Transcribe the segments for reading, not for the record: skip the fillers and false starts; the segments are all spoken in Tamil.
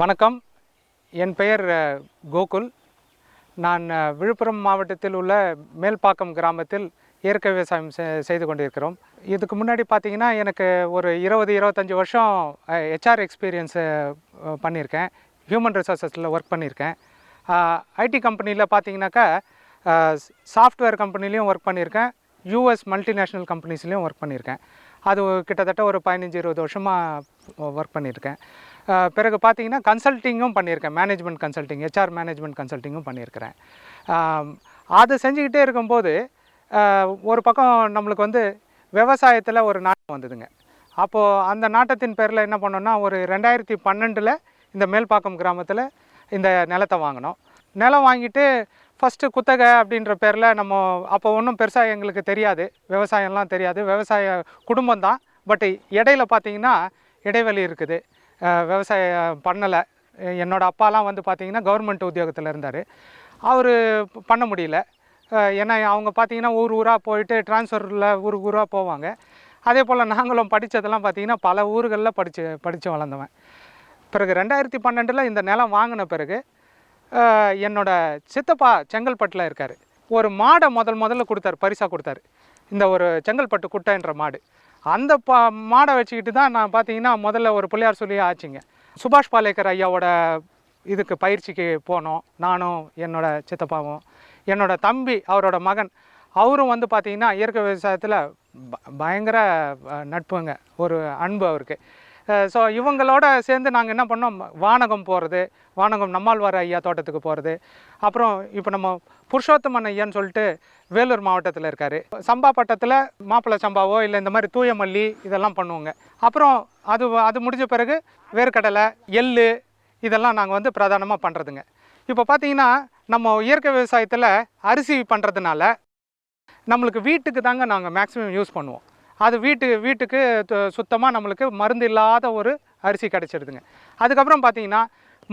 வணக்கம். என் பெயர் கோகுல். நான் விழுப்புரம் மாவட்டத்தில் உள்ள மேல்பாக்கம் கிராமத்தில் இயற்கை விவசாயம் செய்து கொண்டிருக்கிறோம். இதுக்கு முன்னாடி பார்த்திங்கன்னா எனக்கு ஒரு 20-25 வருஷம் ஹெச்ஆர் எக்ஸ்பீரியன்ஸு பண்ணியிருக்கேன். ஹியூமன் ரிசோர்ஸஸில் ஒர்க் பண்ணியிருக்கேன். ஐடி கம்பெனியில் பார்த்திங்கனாக்கா சாஃப்ட்வேர் கம்பெனிலையும் ஒர்க் பண்ணியிருக்கேன். யூஎஸ் மல்டிநேஷ்னல் கம்பெனிஸ்லேயும் ஒர்க் பண்ணியிருக்கேன். அது கிட்டத்தட்ட ஒரு 15-20 வருஷமாக ஒர்க் பண்ணியிருக்கேன். பிறகு பார்த்திங்கன்னா கன்சல்ட்டிங்கும் பண்ணியிருக்கேன். மேனேஜ்மெண்ட் கன்சல்ட்டிங், ஹெச்ஆர் மேனேஜ்மெண்ட் கன்சல்ட்டிங்கும் பண்ணியிருக்கிறேன். அது செஞ்சுக்கிட்டே இருக்கும்போது ஒரு பக்கம் நம்மளுக்கு வந்து விவசாயத்தில் ஒரு நாட்டம் வந்ததுங்க. அப்போது அந்த நாட்டத்தின் பேரில் என்ன பண்ணோன்னா, ஒரு 2012 இந்த மேல்பாக்கம் கிராமத்தில் இந்த நிலத்தை வாங்கினோம். நிலம் வாங்கிட்டு ஃபஸ்ட்டு குத்தகை அப்படின்ற பேரில் நம்ம அப்போ ஒன்றும் பெருசாக எங்களுக்கு தெரியாது, விவசாயம்லாம் தெரியாது. விவசாய குடும்பம் தான். பட் இடையில பார்த்திங்கன்னா இடைவெளி இருக்குது. விவசாயம் பண்ணலை. என்னோடய அப்பாலாம் வந்து பார்த்திங்கன்னா கவர்மெண்ட் உத்தியோகத்தில் இருந்தார். அவர் பண்ண முடியல. ஏன்னா அவங்க பார்த்திங்கன்னா ஊர் ஊராக போயிட்டு ட்ரான்ஸ்ஃபரில் ஊராக போவாங்க. அதே போல் நாங்களும் படித்ததெல்லாம் பார்த்திங்கன்னா பல ஊர்களில் படித்து வளர்ந்தவன். பிறகு 2012 இந்த நிலம் வாங்கின பிறகு என்னோடய சித்தப்பா செங்கல்பட்டில் இருக்கார். ஒரு மாடை முதல்ல கொடுத்தாரு, பரிசாக கொடுத்தாரு. இந்த ஒரு செங்கல்பட்டு குட்டைன்ற மாடு. அந்த மாடை வச்சுக்கிட்டு தான் நான் பார்த்திங்கன்னா முதல்ல ஒரு பிள்ளையார் சொல்லி ஆச்சுங்க. சுபாஷ் பாலேக்கர் ஐயாவோட இதுக்கு பயிற்சிக்கு போனோம். நானும் என்னோடய சித்தப்பாவும், என்னோடய தம்பி அவரோட மகன், அவரும் வந்து பார்த்திங்கன்னா இயற்கை விவசாயத்தில் பயங்கர நட்புங்க, ஒரு அன்பு அவருக்கு. ஸோ இவங்களோட சேர்ந்து நாங்கள் என்ன பண்ணோம், வானகம் போகிறது, வானகம் நம்மாழ்வார் ஐயா தோட்டத்துக்கு போகிறது. அப்புறம் இப்போ நம்ம புருஷோத்தமன் ஐயான்னு சொல்லிட்டு வேலூர் மாவட்டத்தில் இருக்கார். சம்பா பட்டத்தில் மாப்பிள்ளை சம்பாவோ இல்லை இந்த மாதிரி தூய மல்லி இதெல்லாம் பண்ணுவோங்க. அப்புறம் அது முடிஞ்ச பிறகு வேர்க்கடலை, எள்ளு இதெல்லாம் நாங்கள் வந்து பிரதானமாக பண்ணுறதுங்க. இப்போ பார்த்திங்கன்னா நம்ம இயற்கை விவசாயத்தில் அரிசி பண்ணுறதுனால நம்மளுக்கு வீட்டுக்கு தாங்க நாங்கள் மேக்ஸிமம் யூஸ் பண்ணுவோம். அது வீட்டுக்கு சுத்தமாக நம்மளுக்கு மருந்து இல்லாத ஒரு அரிசி கிடச்சிடுதுங்க. அதுக்கப்புறம் பார்த்திங்கன்னா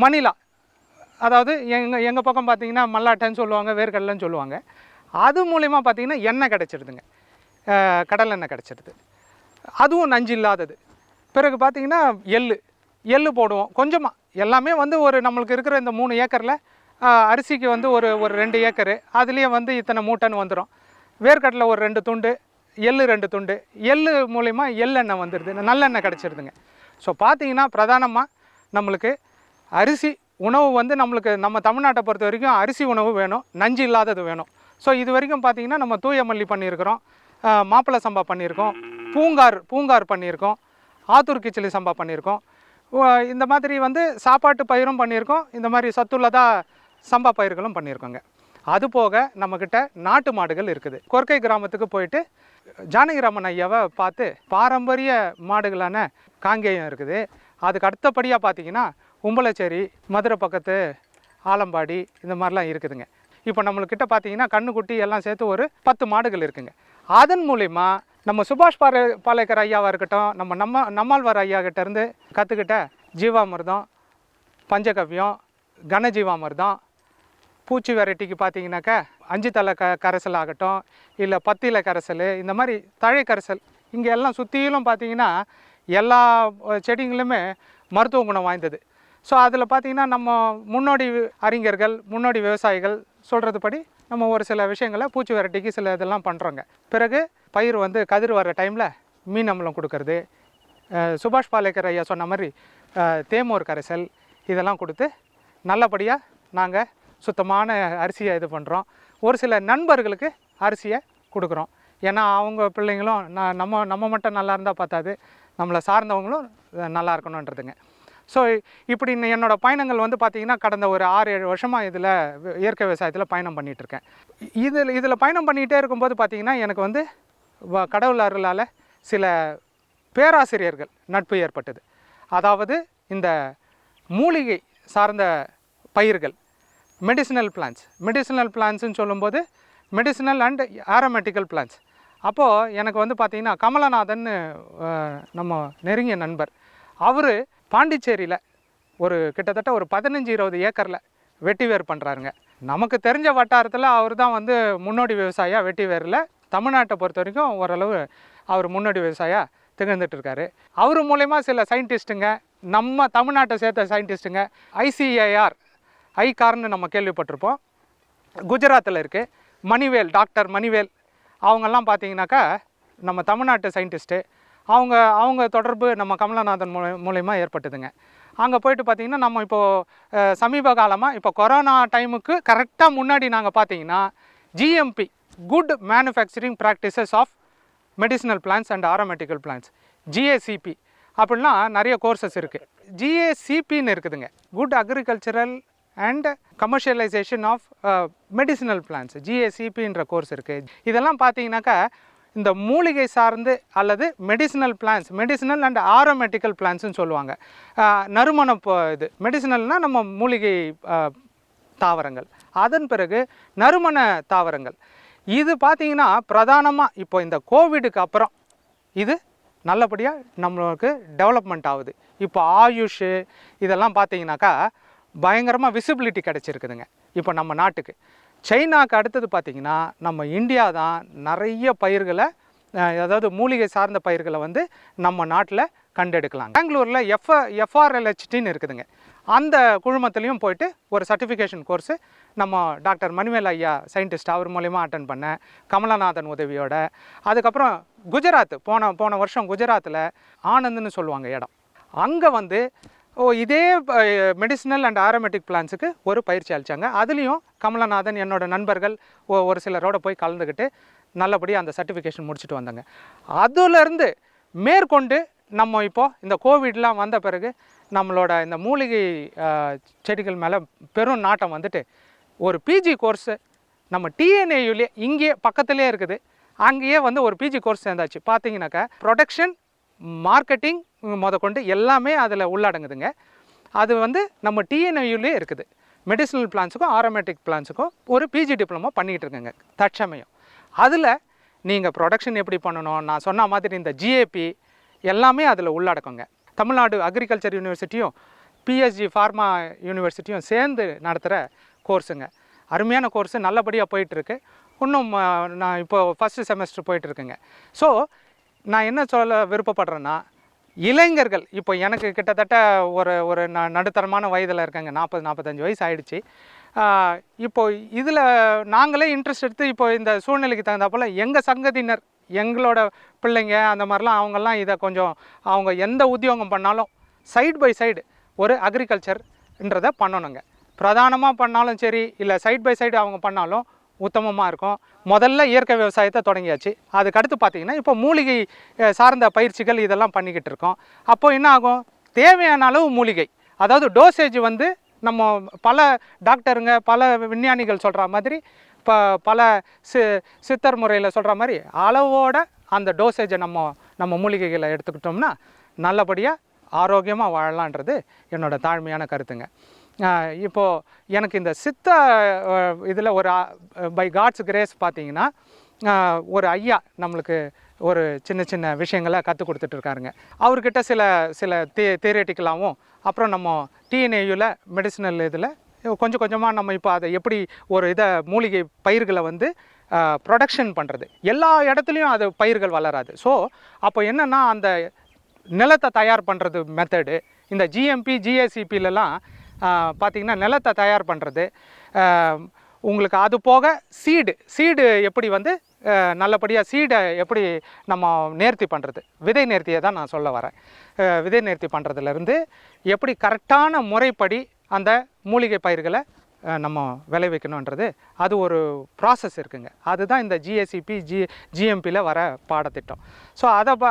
மணிலா, அதாவது எங்கள் பக்கம் பார்த்திங்கன்னா மல்லாட்டைன்னு சொல்லுவாங்க, வேர்க்கடலைன்னு சொல்லுவாங்க. அது மூலிமா பார்த்திங்கன்னா எண்ணெய் கிடச்சிடுதுங்க, கடலெண்ணெய் கிடச்சிடுது. அதுவும் நஞ்சு இல்லாதது. பிறகு பார்த்திங்கன்னா எள்ளு போடுவோம் கொஞ்சமாக. எல்லாமே வந்து ஒரு நம்மளுக்கு இருக்கிற இந்த 3 ஏக்கரில் அரிசிக்கு வந்து ஒரு 2 ஏக்கரு, அதுலேயே வந்து இத்தனை மூட்டைன்னு வந்துடும். வேர்க்கடலை ஒரு 2 துண்டு, எள்ளு 2 துண்டு. எள்ளு மூலிமா எள்ளெண்ணெய் வந்துடுது, நல்லெண்ணெய் கிடச்சிருதுங்க. ஸோ பார்த்திங்கன்னா பிரதானமாக நம்மளுக்கு அரிசி உணவு வந்து நம்மளுக்கு நம்ம தமிழ்நாட்டை பொறுத்த வரைக்கும் அரிசி உணவு வேணும், நஞ்சு இல்லாதது வேணும். ஸோ இது வரைக்கும் பார்த்திங்கன்னா நம்ம தூய மல்லி பண்ணியிருக்கிறோம், மாப்பிள்ளை சம்பா பண்ணியிருக்கோம், பூங்கார் பண்ணியிருக்கோம், ஆத்தூர் கிச்சலி சம்பா பண்ணியிருக்கோம். இந்த மாதிரி வந்து சாப்பாட்டு பயிரும் பண்ணியிருக்கோம், இந்த மாதிரி சத்துள்ளதாக சம்பா பயிர்களும் பண்ணியிருக்கோங்க. அதுபோக நம்மக்கிட்ட நாட்டு மாடுகள் இருக்குது. கொர்க்கை கிராமத்துக்கு போயிட்டு ஜானகிராமன் ஐயாவை பார்த்து பாரம்பரிய மாடுகளான காங்கேயம் இருக்குது. அதுக்கு அடுத்தபடியாக பார்த்திங்கன்னா உம்பளச்சேரி, மதுரை பக்கத்து ஆலம்பாடி இந்த மாதிரிலாம் இருக்குதுங்க. இப்போ நம்மள்கிட்ட பார்த்திங்கன்னா கண்ணுக்குட்டி எல்லாம் சேர்த்து ஒரு 10 மாடுகள் இருக்குங்க. அதன் மூலிமா நம்ம சுபாஷ் பாலேக்கர் ஐயாவாக இருக்கட்டும், நம்மாழ்வார் ஐயா கிட்டேருந்து கற்றுக்கிட்ட ஜீவாமிர்தம், பஞ்சகவ்யம், கனஜீவாமிர்தம், பூச்சி வெரைட்டிக்கு பார்த்திங்கனாக்கா 5 தலை கரைசல் ஆகட்டும், இல்லை 10 இலை கரைசல், இந்த மாதிரி தழை கரைசல், இங்கே எல்லாம் சுற்றிலும் பார்த்திங்கன்னா எல்லா செடிங்களுமே மருத்துவ குணம் வாய்ந்தது. ஸோ அதில் பார்த்திங்கன்னா நம்ம முன்னோடி அறிஞர்கள், முன்னோடி விவசாயிகள் சொல்கிறது படி நம்ம ஒரு சில விஷயங்களை பூச்சி வெரைட்டிக்கு சில இதெல்லாம் பண்ணுறோங்க. பிறகு பயிர் வந்து கதிர் வர டைமில் மீன் அமிலம் கொடுக்கறது, சுபாஷ் பாலேக்கர் ஐயா சொன்ன மாதிரி தேமோர் கரைசல் இதெல்லாம் கொடுத்து நல்லபடியாக நாங்கள் சுத்தமான அரிசியை இது பண்ணுறோம். ஒரு சில நண்பர்களுக்கு அரிசியை கொடுக்குறோம். ஏன்னா அவங்க பிள்ளைங்களும் நம்ம மட்டும் நல்லா இருந்தால் பார்த்தாது, நம்மளை சார்ந்தவங்களும் நல்லா இருக்கணுன்றதுங்க. ஸோ இப்படி என்னோடய பயணங்கள் வந்து பார்த்திங்கன்னா கடந்த ஒரு 6-7 வருஷமாக இதில் இயற்கை விவசாயத்தில் பயணம் பண்ணிகிட்ருக்கேன். இதில் பயணம் பண்ணிகிட்டே இருக்கும்போது பார்த்திங்கன்னா எனக்கு வந்து கடவுள் அருளால் சில பேராசிரியர்கள் நட்பு ஏற்பட்டது. அதாவது இந்த மூலிகை சார்ந்த பயிர்கள், மெடிசினல் பிளான்ட்ஸ்ன்னு சொல்லும்போது மெடிசினல் அண்ட் ஆரோமேட்டிக்கல் பிளான்ட்ஸ். அப்போது எனக்கு வந்து பார்த்திங்கன்னா கமலநாதன் நம்ம நெருங்கிய நண்பர், அவர் பாண்டிச்சேரியில் ஒரு கிட்டத்தட்ட ஒரு 15-20 ஏக்கரில் வெட்டிவேர் பண்ணுறாருங்க. நமக்கு தெரிஞ்ச வட்டாரத்தில் அவர் தான் வந்து முன்னோடி விவசாயியாக வெட்டிவேரில் தமிழ்நாட்டை பொறுத்த வரைக்கும் ஓரளவு அவர் முன்னோடி விவசாயியாக திகழ்ந்துட்டு இருக்காரு. அவர் மூலயமா சில சயின்டிஸ்ட்டுங்க, நம்ம தமிழ்நாட்டை சேர்த்த சயின்டிஸ்ட்டுங்க. ஐசிஏஆர் ஐகார்னு நம்ம கேள்விப்பட்டிருப்போம், குஜராத்தில் இருக்குது. மணிவேல், டாக்டர் மணிவேல் அவங்கெல்லாம் பார்த்தீங்கன்னாக்கா நம்ம தமிழ்நாட்டு சயின்டிஸ்ட்டு. அவங்க தொடர்பு நம்ம கமலநாதன் மூலயமா ஏற்பட்டதுங்க. அங்கே போயிட்டு பார்த்திங்கன்னா நம்ம இப்போது சமீப காலமாக இப்போ கொரோனா டைமுக்கு கரெக்டாக முன்னாடி நாங்கள் பார்த்தீங்கன்னா GMP, good manufacturing practices of medicinal plants and aromatical plants, GACP அப்படிலாம் நிறைய கோர்சஸ் இருக்குது. ஜிஏசிபின்னு இருக்குதுங்க, good agricultural and commercialisation of medicinal plants, ஜிஏசிபின்ற கோர்ஸ் இருக்குது. இதெல்லாம் பார்த்தீங்கன்னாக்கா இந்த மூலிகை சார்ந்து அல்லது medicinal plants, medicinal and aromatical பிளான்ஸ்னு சொல்லுவாங்க. நறுமண இது மெடிசினல்னால் நம்ம மூலிகை தாவரங்கள், அதன் பிறகு நறுமண தாவரங்கள். இது பார்த்திங்கன்னா பிரதானமாக இப்போ இந்த கோவிடுக்கு அப்புறம் இது நல்லபடியாக நம்மளுக்கு டெவலப்மெண்ட் ஆகுது. இப்போ ஆயுஷ் இதெல்லாம் பார்த்திங்கனாக்கா பயங்கரமாக விசிபிலிட்டி கிடச்சிருக்குதுங்க இப்போ நம்ம நாட்டுக்கு. சைனாவுக்கு அடுத்தது பார்த்திங்கன்னா நம்ம இந்தியா தான் நிறைய பயிர்களை, அதாவது மூலிகை சார்ந்த பயிர்களை வந்து நம்ம நாட்டில் கண்டெடுக்கலாம். பெங்களூரில் எஃப்ஆர்எல்ஹெச்டின்னு இருக்குதுங்க, அந்த குழுமத்துலேயும் போயிட்டு ஒரு சர்டிஃபிகேஷன் கோர்ஸு நம்ம டாக்டர் மணிவேல் ஐயா சயின்டிஸ்ட் அவர் மூலயமா அட்டன் பண்ணேன், கமலநாதன் உதவியோட. அதுக்கப்புறம் குஜராத் போன வருஷம் குஜராத்தில் ஆனந்த்னு சொல்லுவாங்க இடம், அங்கே வந்து இதே மெடிசினல் அண்ட் ஆரோமேட்டிக் பிளான்ஸுக்கு ஒரு பயிற்சி அளித்தாங்க. அதுலேயும் கமலநாதன் என்னோடய நண்பர்கள் ஒரு சிலரோட போய் கலந்துக்கிட்டு நல்லபடியாக அந்த சர்டிஃபிகேஷன் முடிச்சுட்டு வந்தாங்க. அதுலேருந்து மேற்கொண்டு நம்ம இப்போது இந்த கோவிட்லாம் வந்த பிறகு நம்மளோட இந்த மூலிகை செடிகள் மேலே பெரும் நாட்டம் வந்துட்டு ஒரு பிஜி கோர்ஸு நம்ம டிஎன்ஏயுலே இங்கேயே பக்கத்துலேயே இருக்குது, அங்கேயே வந்து ஒரு பிஜி கோர்ஸ் சேர்ந்தாச்சு. பார்த்தீங்கன்னாக்கா ப்ரொடக்ஷன், மார்க்கெட்டிங் கொண்டு எல்லாமே அதில் உள்ளடங்குதுங்க. அது வந்து நம்ம டிஎன்ஐயூலே இருக்குது. மெடிசினல் பிளான்ஸுக்கும் ஆரோமேட்டிக் பிளான்ஸுக்கும் ஒரு பிஜி டிப்ளமோ பண்ணிக்கிட்டு இருக்கேங்க தற்சமயம். அதில் நீங்கள் ப்ரொடக்ஷன் எப்படி பண்ணணும், நான் சொன்ன மாதிரி இந்த ஜிஏபி எல்லாமே அதில் உள்ளடக்குங்க. தமிழ்நாடு அக்ரிகல்ச்சர் யூனிவர்சிட்டியும் பிஎஸ்ஜி ஃபார்மா யூனிவர்சிட்டியும் சேர்ந்து நடத்துகிற கோர்ஸுங்க. அருமையான கோர்ஸு, நல்லபடியாக போயிட்டுருக்கு. இன்னும் நான் இப்போது ஃபஸ்ட்டு செமஸ்டர் போயிட்டுருக்குங்க. ஸோ நான் என்ன சொல்ல விருப்பப்படுறேன்னா, இளைஞர்கள் இப்போ எனக்கு கிட்டத்தட்ட ஒரு நடுத்தரமான வயதில் இருக்கேங்க, 40-45 வயசு ஆகிடுச்சு. இப்போது இதில் நாங்களே இன்ட்ரெஸ்ட் எடுத்து இப்போ இந்த சூழ்நிலைக்கு தகுந்தாப்போல் எங்கள் சங்கதியினர், எங்களோட பிள்ளைங்க அந்த மாதிரிலாம் அவங்கெல்லாம் இதை கொஞ்சம் அவங்க எந்த உத்தியோகம் பண்ணாலும் சைடு பை சைடு ஒரு அக்ரிகல்ச்சர்ன்றதை பண்ணணுங்க. பிரதானமாக பண்ணாலும் சரி, இல்லை சைடு பை சைடு அவங்க பண்ணாலும் உத்தமமாக இருக்கும். முதல்ல இயற்கை விவசாயத்தை தொடங்கியாச்சு, அதுக்கடுத்து பார்த்திங்கன்னா இப்போ மூலிகை சார்ந்த பயிற்சிகள் இதெல்லாம் பண்ணிக்கிட்டு இருக்கோம். அப்போது என்ன ஆகும், தேவையான அளவு மூலிகை, அதாவது டோசேஜ் வந்து நம்ம பல டாக்டருங்க பல விஞ்ஞானிகள் சொல்கிற மாதிரி இப்போ பல சித்தர் முறையில் சொல்கிற மாதிரி அளவோட அந்த டோசேஜை நம்ம மூலிகைகளை எடுத்துக்கிட்டோம்னா நல்லபடியாக ஆரோக்கியமாக வாழலான்றது என்னோடய தாழ்மையான கருத்துங்க. இப்போது எனக்கு இந்த சித்த இதில் ஒரு பை காட்ஸ் கிரேஸ் பார்த்திங்கன்னா ஒரு ஐயா நம்மளுக்கு ஒரு சின்ன விஷயங்களை கற்றுக் கொடுத்துட்ருக்காருங்க. அவர்கிட்ட சில தியரட்டிக்கலாகவும் அப்புறம் நம்ம டிஎன்ஏயூவில் மெடிசினல் இதில் கொஞ்சம் கொஞ்சமாக நம்ம இப்போ அதை எப்படி ஒரு மூலிகை பயிர்களை வந்து ப்ரொடக்ஷன் பண்ணுறது, எல்லா இடத்துலையும் அது பயிர்கள் வளராது. ஸோ அப்போ என்னென்னா அந்த நிலத்தை தயார் பண்ணுறது மெத்தடு, இந்த ஜிஎம்பி ஜிஏசிபிலலாம் பார்த்திங்கன்னா நிலத்தை தயார் பண்ணுறது, உங்களுக்கு அது போக சீடு எப்படி வந்து நல்லபடியாக சீடை எப்படி நம்ம நேர்த்தி பண்ணுறது, விதை நேர்த்தியை தான் நான் சொல்ல வரேன். விதை நேர்த்தி பண்ணுறதுலேருந்து எப்படி கரெக்டான முறைப்படி அந்த மூலிகை பயிர்களை நம்ம விளைவிக்கணுன்றது அது ஒரு ப்ராசஸ் இருக்குங்க. அதுதான் இந்த ஜிஏசிபி ஜிஎம்பியில் வர பாடத்திட்டம். ஸோ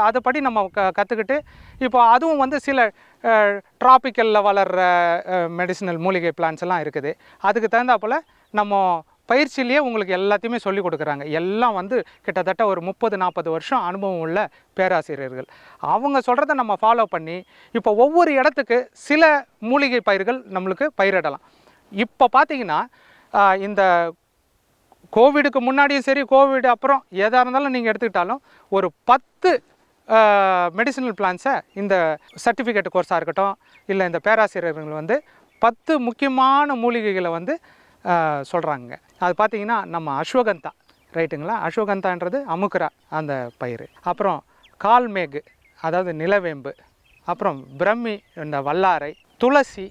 அதுபடி நம்ம கற்றுக்கிட்டு இப்போ அதுவும் வந்து சில ட்ராபிக்கலில் வளர்கிற மெடிசினல் மூலிகை பிளான்ஸ் எல்லாம் இருக்குது. அதுக்கு தகுந்தாப்பில் நம்ம பயிற்சியிலேயே உங்களுக்கு எல்லாத்தையுமே சொல்லி கொடுக்குறாங்க. எல்லாம் வந்து கிட்டத்தட்ட ஒரு 30-40 வருஷம் அனுபவம் உள்ள பேராசிரியர்கள். அவங்க சொல்கிறத நம்ம ஃபாலோ பண்ணி இப்போ ஒவ்வொரு இடத்துக்கு சில மூலிகை பயிர்கள் நம்மளுக்கு பயிரிடலாம். இப்போ பார்த்திங்கன்னா இந்த கோவிடுக்கு முன்னாடியும் சரி, கோவிட் அப்புறம் எதாக இருந்தாலும் நீங்கள் எடுத்துக்கிட்டாலும் ஒரு 10 மெடிசினல் பிளான்ஸை இந்த சர்டிஃபிகேட் கோர்ஸாக இருக்கட்டும், இல்லை இந்த பேராசிரியர்கள் வந்து 10 முக்கியமான மூலிகைகளை வந்து சொல்கிறாங்க. அது பார்த்திங்கன்னா நம்ம அஸ்வகந்தா, ரைட்டுங்களா, அஸ்வகந்தான்றது அமுக்குரா அந்த பயிர், அப்புறம் கால்மேகு அதாவது நிலவேம்பு, அப்புறம் பிரம்மி, இந்த வல்லாரை, துளசி,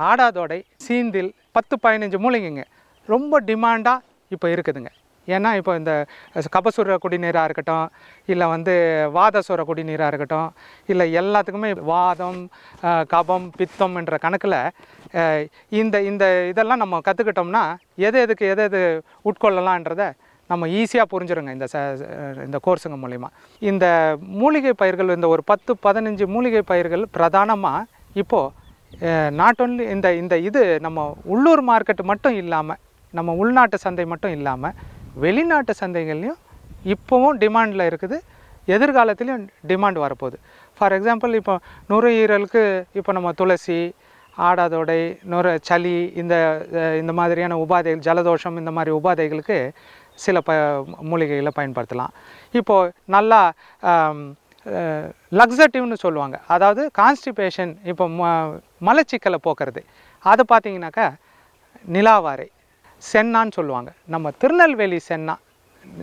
ஆடாதோடை, சீந்தில், 10-15 மூலிகைங்க ரொம்ப டிமாண்டாக இப்போ இருக்குதுங்க. ஏன்னா இப்போ இந்த கபசுர குடிநீராக இருக்கட்டும், இல்லை வாதசுர குடிநீராக இருக்கட்டும், இல்லை எல்லாத்துக்குமே வாதம், கபம், பித்தம் என்ற கணக்கில் இந்த இந்த இதெல்லாம் நம்ம கற்றுக்கிட்டோம்னா எது எது உட்கொள்ளலான்றதை நம்ம ஈஸியாக புரிஞ்சிடுங்க இந்த கோர்ஸுங்க மூலிமா. இந்த மூலிகை பயிர்கள், இந்த ஒரு 10-15 மூலிகை பயிர்கள் பிரதானமாக இப்போது நாட் ஒன்லி இந்த இது நம்ம உள்ளூர் மார்க்கெட்டு மட்டும் இல்லாமல், நம்ம உள்நாட்டு சந்தை மட்டும் இல்லாமல் வெளிநாட்டு சந்தைகள்லையும் இப்போவும் டிமாண்டில் இருக்குது. எதிர்காலத்துலேயும் டிமாண்ட் வரப்போகுது. ஃபார் எக்ஸாம்பிள், இப்போ நுரையீரலுக்கு இப்போ நம்ம துளசி, ஆடாதோடை, சளி, இந்த மாதிரியான உபாதைகள், ஜலதோஷம், இந்த மாதிரி உபாதைகளுக்கு சில மூலிகைகளை பயன்படுத்தலாம். இப்போது நல்லா லக்ஸட்டிவ்னு சொல்லுவாங்க, அதாவது கான்ஸ்டிபேஷன், இப்போ மலச்சிக்கலை போக்குறது, அதை பார்த்தீங்கன்னாக்கா நிலாவாரை, சென்னான்னு சொல்லுவாங்க. நம்ம திருநெல்வேலி சென்னா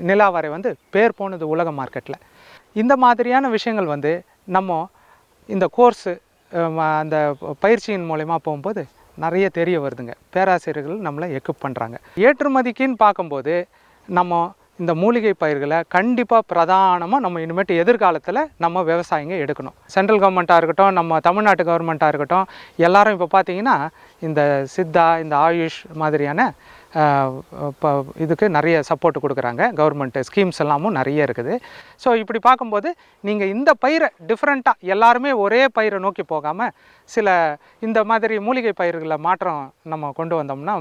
நிலாவாரை பேர் போனது உலக மார்க்கெட்டில். இந்த மாதிரியான விஷயங்கள் நம்ம இந்த கோர்ஸு அந்த பயிற்சியின் மூலயமா போகும்போது நிறைய தெரிய வருதுங்க. பேராசிரியர்கள் நம்மளை எக்யூப் பண்ணுறாங்க. ஏற்றுமதிக்குன்னு பார்க்கும்போது நம்ம இந்த மூலிகை பயிர்களை கண்டிப்பாக பிரதானமாக நம்ம இனிமேட்டு எதிர்காலத்தில் நம்ம விவசாயிங்க எடுக்கணும். சென்ட்ரல் கவர்மெண்ட்டாக இருக்கட்டும், நம்ம தமிழ்நாட்டு கவர்மெண்ட்டாக இருக்கட்டும், எல்லாரும் இப்போ பார்த்திங்கன்னா இந்த சித்தா, இந்த ஆயுஷ் மாதிரியான இப்போ இதுக்கு நிறைய சப்போர்ட் கொடுக்குறாங்க. கவர்மெண்ட்டு ஸ்கீம்ஸ் எல்லாமும் நிறைய இருக்குது. ஸோ இப்படி பார்க்கும்போது நீங்கள் இந்த பயிரை டிஃப்ரெண்ட்டாக எல்லாருமே ஒரே பயிரை நோக்கி போகாமல் சில இந்த மாதிரி மூலிகை பயிர்களை மாற்றம் நம்ம கொண்டு வந்தோம்னா,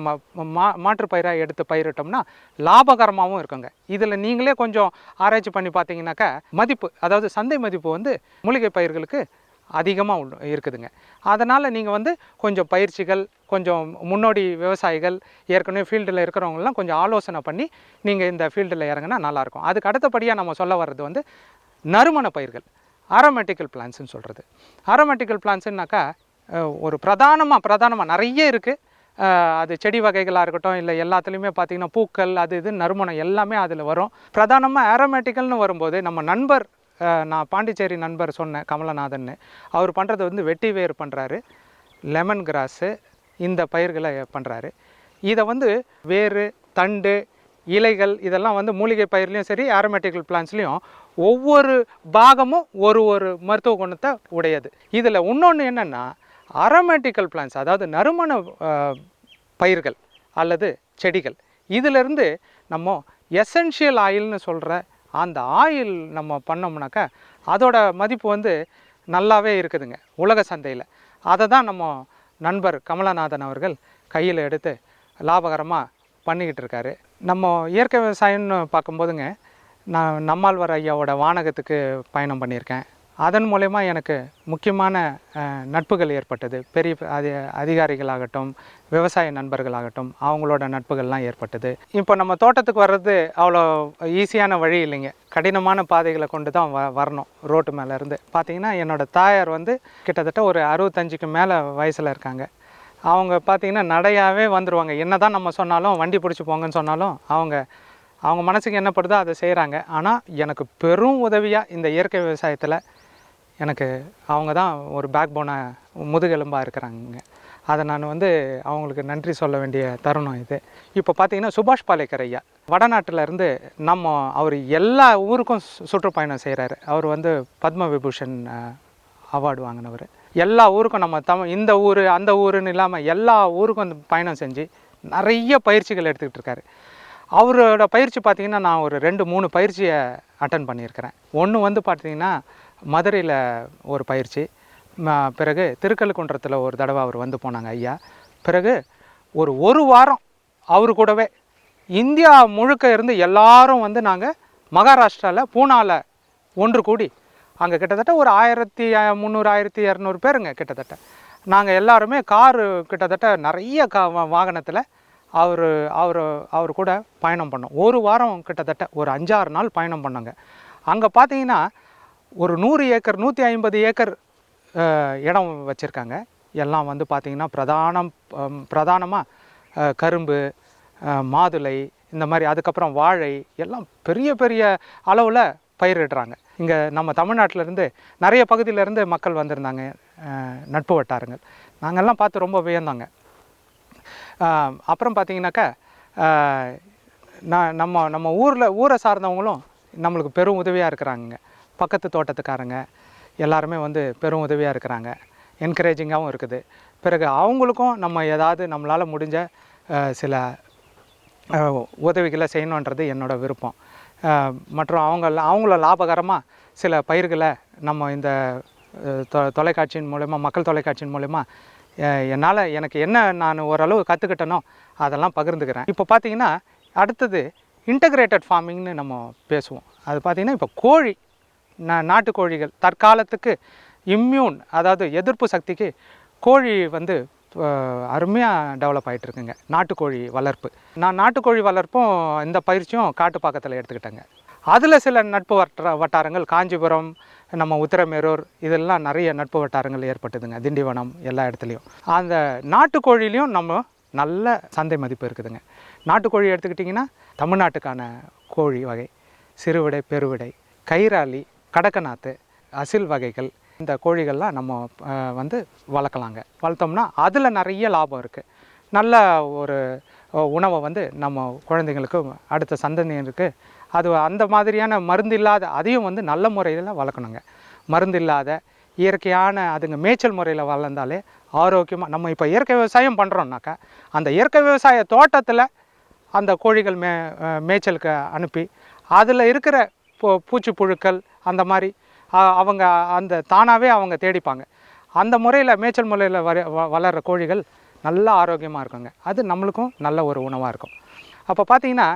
மாற்று பயிராக எடுத்து பயிரிட்டோம்னா லாபகரமாகவும் இருக்குங்க. இதில் நீங்களே கொஞ்சம் ஆராய்ச்சி பண்ணி பார்த்தீங்கன்னாக்கா மதிப்பு, அதாவது சந்தை மதிப்பு மூலிகை பயிர்களுக்கு அதிகமாக இருக்குதுங்க. அதனால் நீங்கள் கொஞ்சம் பயிற்சிகள், கொஞ்சம் முன்னோடி விவசாயிகள், ஏற்கனவே ஃபீல்டில் இருக்கிறவங்களாம் கொஞ்சம் ஆலோசனை பண்ணி நீங்கள் இந்த ஃபீல்டில் இறங்கினா நல்லாயிருக்கும். அதுக்கு அடுத்தபடியாக நம்ம சொல்ல வர்றது நறுமண பயிர்கள், ஆரோமேட்டிக்கல் பிளான்ட்ஸ்ன்னு சொல்கிறது. ஆரோமேட்டிக்கல் பிளான்ட்ஸுன்னாக்கா ஒரு பிரதானமாக நிறைய இருக்குது. அது செடி வகைகளாக இருக்கட்டும், இல்லை எல்லாத்துலேயுமே பார்த்திங்கன்னா பூக்கள், அது இது நறுமணம் எல்லாமே அதில் வரும். பிரதானமாக ஆரோமேட்டிக்கல்னு வரும்போது நம்ம நண்பர், நான் பாண்டிச்சேரி நண்பர் சொன்னேன், கமலநாதன்னு, அவர் பண்ணுறது வெட்டி வேர் பண்ணுறாரு, லெமன் கிராஸு, இந்த பயிர்களை பண்ணுறாரு. இதை வேறு, தண்டு, இலைகள் இதெல்லாம் மூலிகை பயிர்லேயும் சரி, ஆரோமேட்டிக்கல் பிளான்ட்ஸ்லேயும் ஒவ்வொரு பாகமும் ஒரு மருத்துவ குணத்தை உடையது. இதில் இன்னொன்று என்னென்னா, ஆரோமேட்டிக்கல் பிளான்ட்ஸ், அதாவது நறுமண பயிர்கள் அல்லது செடிகள், இதிலிருந்து நம்ம எசென்ஷியல் ஆயில்னு சொல்கிற அந்த ஆயில் நம்ம பண்ணோம்னாக்கா அதோட மதிப்பு நல்லாவே இருக்குதுங்க உலக சந்தையில். அதை தான் நம்ம நண்பர் கமலநாதன் அவர்கள் கையில் எடுத்து லாபகரமாக பண்ணிக்கிட்டு இருக்காரு. நம்ம இயற்கை விவசாயம்னு பார்க்கும்போதுங்க, நான் நம்மாழ்வார் ஐயாவோட வானகத்துக்கு பயணம் பண்ணியிருக்கேன். அதன் மூலயமா எனக்கு முக்கியமான நட்புகள் ஏற்பட்டது. பெரிய அதிகாரிகளாகட்டும், விவசாய நண்பர்களாகட்டும், அவங்களோட நட்புகள்லாம் ஏற்பட்டது. இப்போ நம்ம தோட்டத்துக்கு வர்றது அவ்வளோ ஈஸியான வழி இல்லைங்க. கடினமான பாதைகளை கொண்டு தான் வரணும். ரோட்டு மேலேருந்து பார்த்திங்கன்னா, என்னோடய தாயார் கிட்டத்தட்ட ஒரு 65க்கு மேலே வயசில் இருக்காங்க. அவங்க பார்த்திங்கன்னா நடையாகவே வந்துடுவாங்க. என்ன தான் நம்ம சொன்னாலும், வண்டி பிடிச்சி போங்கன்னு சொன்னாலும் அவங்க மனசுக்கு என்ன படுதோ அதை செய்கிறாங்க. ஆனால் எனக்கு பெரும் உதவியாக இந்த இயற்கை விவசாயத்தில் எனக்கு அவங்க தான் ஒரு பேக் போனாக முதுகெலும்பாக இருக்கிறாங்க. அதை நான் அவங்களுக்கு நன்றி சொல்ல வேண்டிய தருணம் இது. இப்போ பார்த்திங்கன்னா சுபாஷ் பாலேக்கர் ஐயா வடநாட்டிலேருந்து அவர் எல்லா ஊருக்கும் சுற்றுப்பயணம் செய்கிறாரு. அவர் பத்ம விபூஷன் அவார்டு வாங்கினவர். எல்லா ஊருக்கும் நம்ம இந்த ஊர் அந்த ஊருன்னு இல்லாமல் எல்லா ஊருக்கும் பயணம் செஞ்சு நிறைய பயிற்சிகள் எடுத்துக்கிட்டு இருக்காரு. அவரோட பயிற்சி பார்த்திங்கன்னா நான் ஒரு 2-3 பயிற்சியை அட்டன் பண்ணியிருக்கிறேன். ஒன்று பார்த்திங்கன்னா மதுரையில் ஒரு பயிற்சி, பிறகு திருக்கழுக்குன்றத்தில் ஒரு தடவை அவர் போனாங்க ஐயா. பிறகு ஒரு வாரம் அவர் கூடவே இந்தியா முழுக்க இருந்து எல்லாரும் நாங்கள் மகாராஷ்டிராவில் பூனாவில் ஒன்று கூடி, அங்கே கிட்டத்தட்ட ஒரு 1300-1200 பேருங்க கிட்டத்தட்ட. நாங்கள் எல்லாருமே காரு கிட்டத்தட்ட நிறைய வாகனத்தில் அவர் கூட பயணம் பண்ணோம். ஒரு வாரம் கிட்டத்தட்ட ஒரு 5-6 நாள் பயணம் பண்ணோங்க. அங்கே பார்த்தீங்கன்னா ஒரு 100 ஏக்கர் 150 ஏக்கர் இடம் வச்சுருக்காங்க. எல்லாம் பார்த்திங்கன்னா பிரதானமாக கரும்பு, மாதுளை, இந்த மாதிரி, அதுக்கப்புறம் வாழை, எல்லாம் பெரிய பெரிய அளவில் பயிரிடுறாங்க. இங்கே நம்ம தமிழ்நாட்டிலேருந்து நிறைய பகுதியிலேருந்து மக்கள் வந்திருந்தாங்க, நட்பு வட்டாரங்கள். நாங்கள்லாம் பார்த்து ரொம்ப வியந்தாங்க. அப்புறம் பார்த்திங்கனாக்கா நம்ம நம்ம ஊரை சார்ந்தவங்களும் நம்மளுக்கு பெரும் உதவியாக இருக்கிறாங்க. பக்கத்து தோட்டத்துக்காரங்க எல்லாருமே வந்து பெரும் உதவியாக இருக்கிறாங்க, என்கரேஜிங்காகவும் இருக்குது. பிறகு அவங்களுக்கும் நம்ம ஏதாவது நம்மளால் முடிஞ்ச சில உதவிகளை செய்யணுன்றது என்னோடய விருப்பம். மற்றும் அவங்கள லாபகரமாக சில பயிர்களை நம்ம இந்த தொலைக்காட்சியின் மூலமா, மக்கள் தொலைக்காட்சியின் மூலமா எனக்கு என்ன நான் ஓரளவு கற்றுக்கிட்டனோ அதெல்லாம் பகிர்ந்துக்கிறேன். இப்போ பார்த்திங்கன்னா அடுத்தது இன்டகிரேட்டட் ஃபார்மிங்னு நம்ம பேசுவோம். அது பார்த்திங்கன்னா இப்போ கோழி, நாட்டுக்கோழிகள் தற்காலத்துக்கு இம்யூன், அதாவது எதிர்ப்பு சக்திக்கு கோழி வந்து அருமையாக டெவலப் ஆகிட்டுருக்குங்க. நாட்டுக்கோழி வளர்ப்பு, நான் நாட்டுக்கோழி வளர்ப்பும் இந்த பயிற்சியும் காட்டுப்பாக்கத்தில் எடுத்துக்கிட்டேங்க. அதில் சில நட்பு வட்டாரங்கள் காஞ்சிபுரம், நம்ம உத்திரமேரூர், இதெல்லாம் நிறைய நட்பு வட்டாரங்கள் ஏற்பட்டுதுங்க. திண்டிவனம், எல்லா இடத்துலையும். அந்த நாட்டுக்கோழிலையும் நம்ம நல்ல சந்தை மதிப்பு இருக்குதுங்க. நாட்டுக்கோழி எடுத்துக்கிட்டிங்கன்னா தமிழ்நாட்டுக்கான கோழி வகை சிறுவிடை, பெருவிடை, கைராலி, கடக்கநாத்து, அசில் வகைகள், இந்த கோழிகள்லாம் நம்ம வந்து வளர்க்கலாங்க. வளர்த்தோம்னா அதில் நிறைய லாபம் இருக்குது. நல்ல ஒரு உணவை வந்து நம்ம குழந்தைங்களுக்கு, அடுத்த சந்ததியினருக்கு அது அந்த மாதிரியான மருந்து இல்லாத, அதையும் வந்து நல்ல முறையில் வளர்க்கணுங்க. மருந்து இல்லாத இயற்கையான அதுங்க மேய்ச்சல் முறையில் வளர்ந்தாலே ஆரோக்கியமாக. நம்ம இப்போ இயற்கை விவசாயம் பண்ணுறோம்னாக்கா அந்த இயற்கை விவசாய தோட்டத்தில் அந்த கோழிகள் மேய்ச்சலுக்கு அனுப்பி அதில் இருக்கிற பூச்சி புழுக்கள் அந்த மாதிரி அவங்க அந்த தானாகவே அவங்க தேடிப்பாங்க. அந்த முறையில் மேய்ச்சல் முறையில் வளர்கிற கோழிகள் நல்லா ஆரோக்கியமாக இருக்குங்க. அது நம்மளுக்கும் நல்ல ஒரு உணவாக இருக்கும். அப்போ பார்த்திங்கன்னா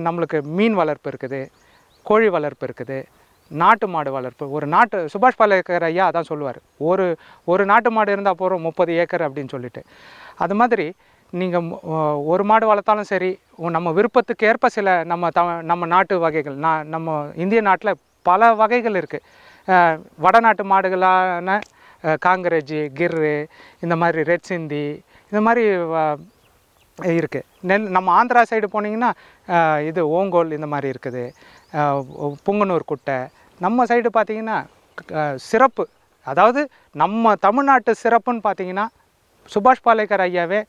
நம்மளுக்கு மீன் வளர்ப்பு இருக்குது, கோழி வளர்ப்பு இருக்குது, நாட்டு மாடு வளர்ப்பு. ஒரு நாட்டு சுபாஷ் பாலேக்கர் ஐயா அதான் சொல்லுவார், ஒரு நாட்டு மாடு இருந்தால் போகிறோம் 30 ஏக்கர் அப்படின்னு சொல்லிட்டு. அது மாதிரி நீங்கள் ஒரு மாடு வளர்த்தாலும் சரி, நம்ம விருப்பத்துக்கு ஏற்ப சில நம்ம நாட்டு வகைகள், நம்ம இந்திய நாட்டில் பல வகைகள் இருக்குது. வடநாட்டு மாடுகளான காங்கிரேஜி, கிர்ரு, இந்த மாதிரி ரெட் சிந்தி, இந்த மாதிரி இருக்குது. நம்ம ஆந்திரா சைடு போனீங்கன்னா இது ஓங்கோல் இந்த மாதிரி இருக்குது, புங்கனூர் குட்டை. நம்ம சைடு பார்த்திங்கன்னா சிறப்பு, அதாவது நம்ம தமிழ்நாட்டு சிறப்புன்னு பார்த்திங்கன்னா சுபாஷ் பாலேக்கர் ஐயாவே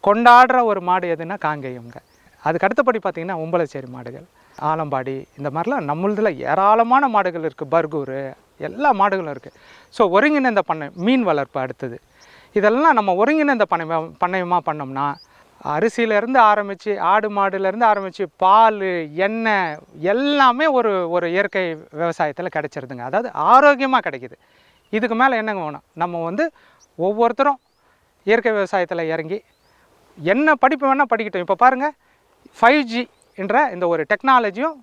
கொண்டாடுற ஒரு மாடு எதுன்னா காங்கேயங்க. அதுக்கு அடுத்தபடி பார்த்திங்கன்னா உம்பளச்சேரி மாடுகள், ஆலம்பாடி, இந்த மாதிரிலாம் நம்மளதில் ஏராளமான மாடுகள் இருக்குது. பர்கூர், எல்லா மாடுகளும் இருக்குது. ஸோ ஒருங்கிணைந்த பண்ணை, மீன் வளர்ப்பு அடுத்தது. இதெல்லாம் நம்ம ஒருங்கிணைந்த பண்ணையமாக பண்ணோம்னா அரிசியிலேருந்து ஆரம்பித்து, ஆடு மாடுலேருந்து ஆரம்பித்து, பால், எண்ணெய் எல்லாமே ஒரு இயற்கை விவசாயத்தில் கிடச்சிருதுங்க. அதாவது ஆரோக்கியமாக கிடைக்கிது. இதுக்கு மேலே என்னங்க வேணும்? நம்ம வந்து ஒவ்வொருத்தரும் இயற்கை விவசாயத்தில் இறங்கி என்ன படிப்பு வேணால் படிக்கட்டும். இப்போ பாருங்கள், 5G என்ற இந்த ஒரு டெக்னாலஜியும்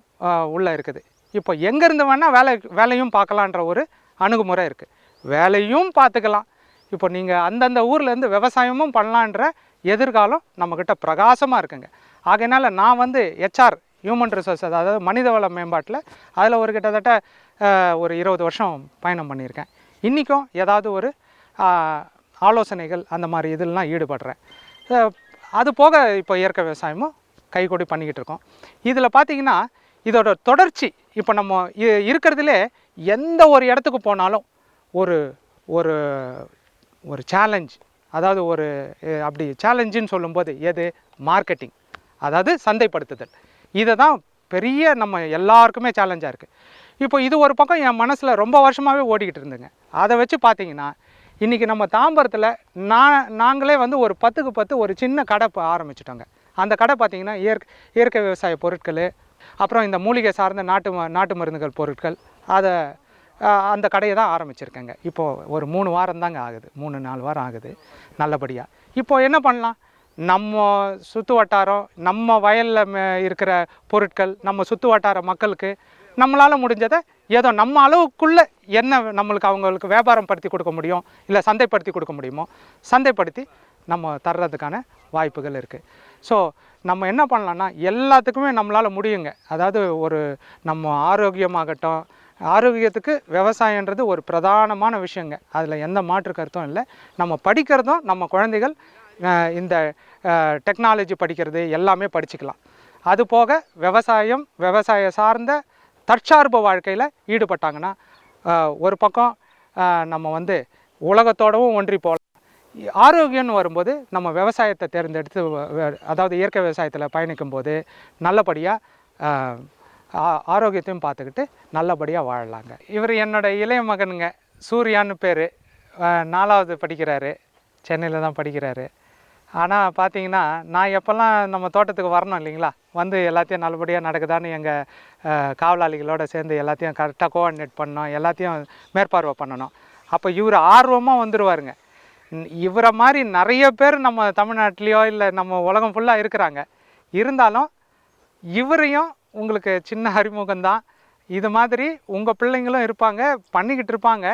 உள்ளே இருக்குது. இப்போ எங்கேருந்து வேணால் வேலையும் பார்க்கலான்ற ஒரு அணுகுமுறை இருக்குது. வேலையும் பார்த்துக்கலாம். இப்போ நீங்கள் அந்தந்த ஊர்லேருந்து விவசாயமும் பண்ணலான்ற எதிர்காலம் நம்மக்கிட்ட பிரகாசமாக இருக்குங்க. ஆகையினால நான் வந்து HR, ஹியூமன் ரிசோர்ஸ், அதாவது மனிதவள மேம்பாட்டில் அதில் ஒரு கிட்டத்தட்ட ஒரு 20 வருஷம் பயணம் பண்ணியிருக்கேன். இன்றைக்கும் ஏதாவது ஒரு ஆலோசனைகள் அந்த மாதிரி இதெல்லாம் ஈடுபடுறேன். அது போக இப்போ இயற்கை விவசாயமும் கைகூடி பண்ணிக்கிட்டு இருக்கோம். இதில் பார்த்திங்கன்னா இதோட தொடர்ச்சி, இப்போ நம்ம இருக்கிறதுலே எந்த ஒரு இடத்துக்கு போனாலும் ஒரு ஒரு ஒரு சேலஞ்ச், அதாவது ஒரு அப்படி சேலஞ்சுன்னு சொல்லும்போது எது? மார்க்கெட்டிங், அதாவது சந்தைப்படுத்துதல். இதை தான் பெரிய நம்ம எல்லாருக்குமே சேலஞ்சாக இருக்குது. இப்போ இது ஒரு பக்கம் என் மனசில் ரொம்ப வருஷமாகவே ஓடிக்கிட்டு இருந்துங்க. அதை வச்சு பார்த்திங்கன்னா இன்றைக்கி நம்ம தாம்பரத்தில் நாங்களே வந்து ஒரு 10க்கு 10 ஒரு சின்ன கடை ஆரம்பிச்சிட்டோங்க. அந்த கடை பார்த்திங்கன்னா இயற்கை விவசாய பொருட்கள், அப்புறம் இந்த மூலிகை சார்ந்த நாட்டு மருந்துகள் பொருட்கள், அந்த கடையை தான் ஆரம்பிச்சிருக்கேங்க. இப்போது ஒரு 3 வாரம் தாங்க ஆகுது, 3-4 வாரம் ஆகுது நல்லபடியாக. இப்போது என்ன பண்ணலாம்? நம்ம சுற்று வட்டாரம், நம்ம வயலில் இருக்கிற பொருட்கள், நம்ம சுற்று வட்டார மக்களுக்கு நம்மளால் முடிஞ்சதை ஏதோ நம்ம அளவுக்குள்ளே என்ன நம்மளுக்கு அவங்களுக்கு வியாபாரம் படுத்தி கொடுக்க முடியும், இல்லை சந்தைப்படுத்தி கொடுக்க முடியுமோ சந்தைப்படுத்தி நம்ம தர்றதுக்கான வாய்ப்புகள் இருக்குது. ஸோ நம்ம என்ன பண்ணலான்னா எல்லாத்துக்குமே நம்மளால் முடியுங்க. அதாவது நம்ம ஆரோக்கியமாகட்டும், ஆரோக்கியத்துக்கு விவசாயன்றது ஒரு பிரதானமான விஷயங்க. அதில் எந்த மாற்று கருத்தும் இல்லை. நம்ம படிக்கிறதும், நம்ம குழந்தைகள் இந்த டெக்னாலஜி படிக்கிறது எல்லாமே படிச்சுக்கலாம். அது போக விவசாயம், விவசாய சார்ந்த தற்சார்பு வாழ்க்கையில் ஈடுபட்டாங்கன்னா ஒரு பக்கம் நம்ம வந்து உலகத்தோடவும் ஒன்றி போகலாம். ஆரோக்கியம்னு வரும்போது நம்ம விவசாயத்தை தேர்ந்தெடுத்து அதாவது இயற்கை விவசாயத்தில் பயணிக்கும் போது நல்லபடியாக ஆரோக்கியத்தையும் பார்த்துக்கிட்டு நல்லபடியாக வாழலாங்க. இவர் என்னோட இளைய மகனுங்க, சூர்யான்னு பேர். 4வது படிக்கிறாரு, சென்னையில் தான் படிக்கிறாரு. ஆனால் பார்த்தீங்கன்னா நான் எப்போல்லாம் நம்ம தோட்டத்துக்கு வரணும் இல்லைங்களா, வந்து எல்லாத்தையும் நல்லபடியாக நடக்குதான்னு எங்கள் காவலாளிகளோடு சேர்ந்து எல்லாத்தையும் கரெக்டாக கோஆர்டினேட் பண்ணணும், எல்லாத்தையும் மேற்பார்வை பண்ணணும். அப்போ இவர் ஆர்வமாக வந்துடுவாருங்க. இவரை மாதிரி நிறைய பேர் நம்ம தமிழ்நாட்டிலையோ இல்லை நம்ம உலகம் ஃபுல்லாக இருக்கிறாங்க. இருந்தாலும் இவரையும் உங்களுக்கு சின்ன அறிமுகம்தான். இது மாதிரி உங்கள் பிள்ளைங்களும் இருப்பாங்க, பண்ணிக்கிட்டு இருப்பாங்க.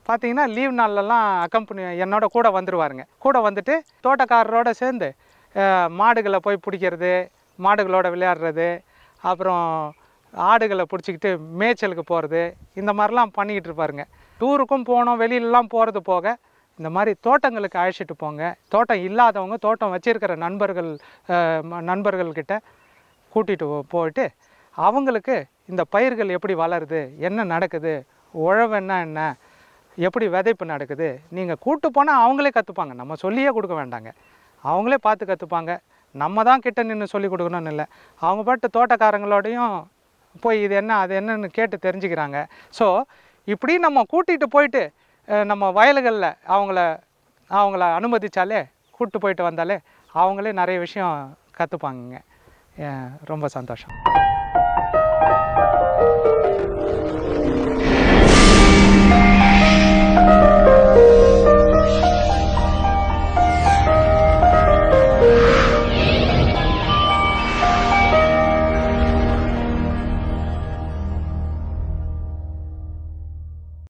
பார்த்தீங்கன்னா லீவ் நாள்லலாம் அக்கம்பெனி என்னோட கூட வந்துடுவாருங்க. கூட வந்துட்டு தோட்டக்காரரோடு சேர்ந்து மாடுகளை போய் பிடிக்கிறது, மாடுகளோட விளையாடுறது, அப்புறம் ஆடுகளை பிடிச்சிக்கிட்டு மேய்ச்சலுக்கு போகிறது, இந்த மாதிரிலாம் பண்ணிக்கிட்டு இருப்பாருங்க. டூருக்கும் போனோம், வெளியிலலாம் போகிறது போக இந்த மாதிரி தோட்டங்களுக்கு அழைச்சிட்டு போங்க. தோட்டம் இல்லாதவங்க, தோட்டம் வச்சுருக்கிற நண்பர்கள்கிட்ட கூட்டிகிட்டு போயிட்டு அவங்களுக்கு இந்த பயிர்கள் எப்படி வளருது, என்ன நடக்குது, உழவுன்னா என்ன, எப்படி விதைப்பு நடக்குது, நீங்கள் கூட்டு போனால் அவங்களே கற்றுப்பாங்க. நம்ம சொல்லியே கொடுக்க வேண்டாங்க, அவங்களே பார்த்து கற்றுப்பாங்க. நம்ம தான் கிட்ட நின்று சொல்லி கொடுக்கணும்னு இல்லை. அவங்க பாட்டு தோட்டக்காரங்களோடையும் போய் இது என்ன அது என்னன்னு கேட்டு தெரிஞ்சுக்கிறாங்க. ஸோ இப்படி நம்ம கூட்டிகிட்டு போயிட்டு நம்ம வயல்களில் அவங்கள அனுமதித்தாலே, கூப்பிட்டு போயிட்டு வந்தாலே அவங்களே நிறைய விஷயம் கற்றுப்பாங்கங்க. ரொம்ப சந்தோஷம்.